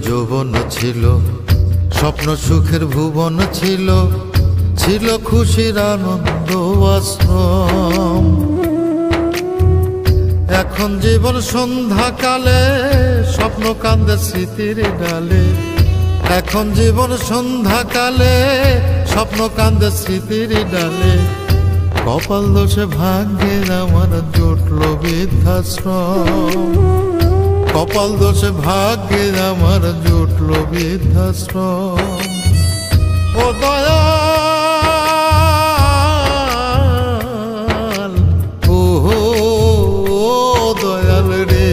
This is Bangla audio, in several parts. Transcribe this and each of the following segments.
যৌবন ছিল, স্বপ্ন সুখের ভুবন ছিল, ছিল খুশির আনন্দ আশ্রম। এখন জীবন সন্ধ্যাকালে, স্বপ্ন কান্দে স্মৃতির ডালে। এখন জীবন সন্ধ্যাকালে, স্বপ্ন কান্দে স্মৃতির ডালে। কপাল দোষে ভাগ্যের আমার জুটল বৃদ্ধাশ্রম। কপাল দোষে ভাগ্যের আমার জুটল বৃদ্ধাশ্রম। ও দয়াল, ও দয়াল রে,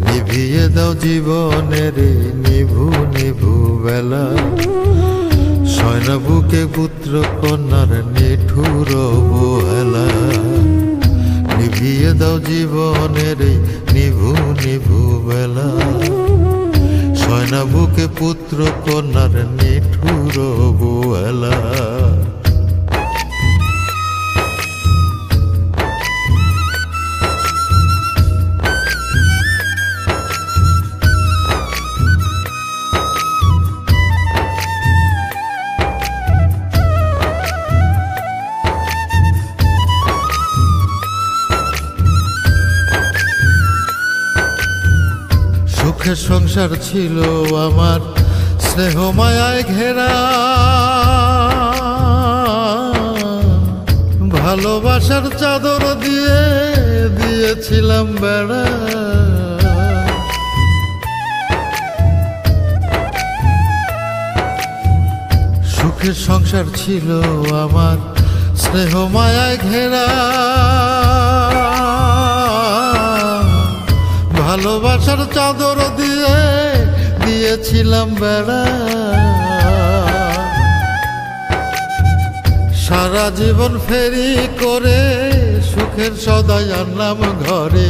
নিভিয়ে দাও জীবনের নিভু নিভু বেলা। শয়না বুকে পুত্র কন্যার নিঠুর অবহেলা। নিভিয়ে দাও জীবনের নিভু নিভু বেলা। শয়না বুকে পুত্র কন্যার নিঠুর অবহেলা। সুখের সংসার ছিল আমার, স্নেহ মায়ায় ঘেরা। ভালোবাসার চাদর দিয়ে দিয়েছিলাম বেড়া। সুখের সংসার ছিল আমার, স্নেহ মায়ায় ঘেরা। ভালোবাসার চাদর দিয়ে দিয়েছিলাম বেড়া। সারা জীবন ফেরি করে সুখের সদাই আনলাম ঘরে।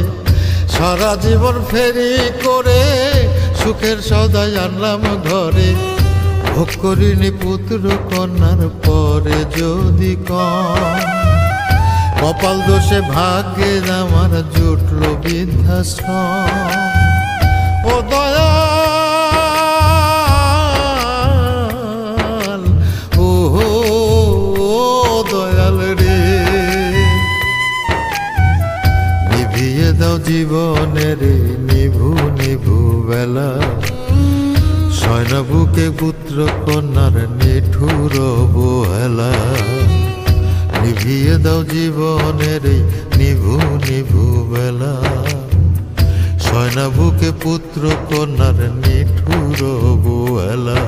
সারা জীবন ফেরি করে সুখের সদাই আনলাম ঘরে। ভোগ করিনি পুত্র কন্যার পরে যদি কম। কপাল দোষে ভাগ্যের আমার জুটল বৃদ্ধাশ্রম। ও দয়াল, ও দয়াল রে, নিভিয়ে দাও জীবনের নিভু নিভু বেলা। শয়না বুকে পুত্র কন্যার নিঠুর অবহেলা। নিভিয়ে দাও জীবনের নিভু নিভু বেলা। শয়না বুকে পুত্র কন্যার নিঠুর অবহেলা।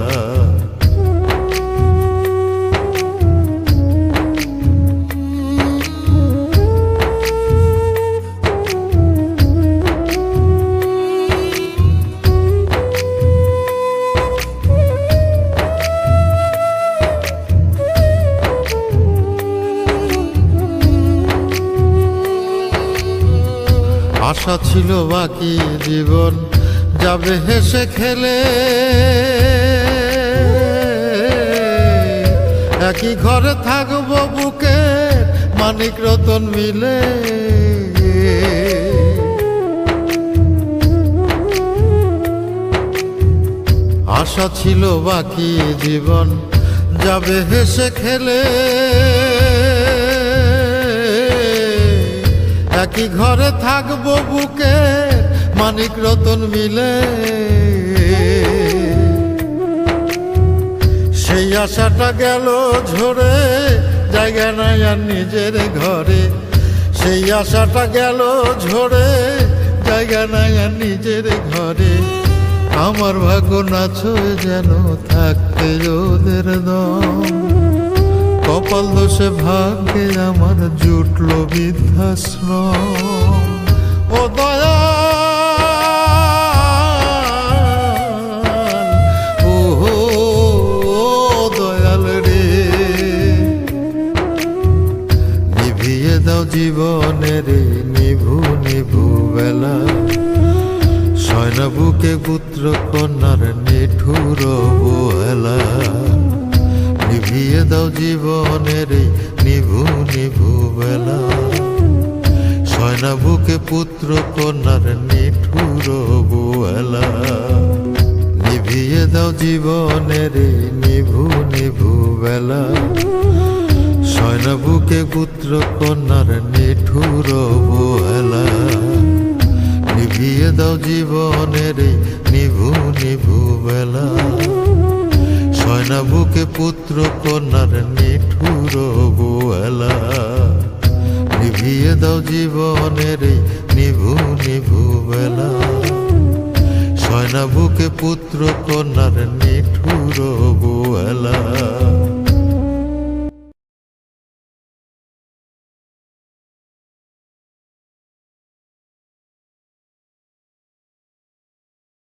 আশা ছিল বাকি জীবন যাবে হেসে খেলে। একই ঘরে থাকবো বুকে মানিক রতন মিলে। আশা ছিল বাকি জীবন যাবে হেসে খেলে। একই ঘরে থাকবো বুকে মানিক রতন মিলে। সেই আশাটা গেল ঝরে, জায়গা নাই আর নিজের ঘরে। সেই আশাটা গেল ঝরে, জায়গা নাই আর নিজের ঘরে। আমার ভাগ্য না ছুঁয়ে যেন থাকতে ওদের দম। কপাল দোষে ভাগ্যে আমার জুটল বৃদ্ধাশ্রম। ও দয়াল, ও দয়াল রে, নিভিয়ে দাও জীবনের নিভু নিভু বেলা। শয়না বুকে পুত্র কন্যার নিঠুর অবহেলা। নিভিয়ে দাও জীবনের নিভু নিভু বেলা। শয়না বুকে পুত্র কন্যার নিঠুর জীবনের এই নিভু নিভু বেলা, সয়না বুকে পুত্র কন্যার নিঠুর অবহেলা। নিভিয়ে দাও জীবনের এই নিভু নিভু বেলা, সয়না বুকে পুত্র কন্যার নিঠুর অবহেলা। নিভিয়ে দাও জীবনের এই নিভু নিভু বেলা, সয়না বুকে পুত্র কন্যার নিঠুর অবহেলা।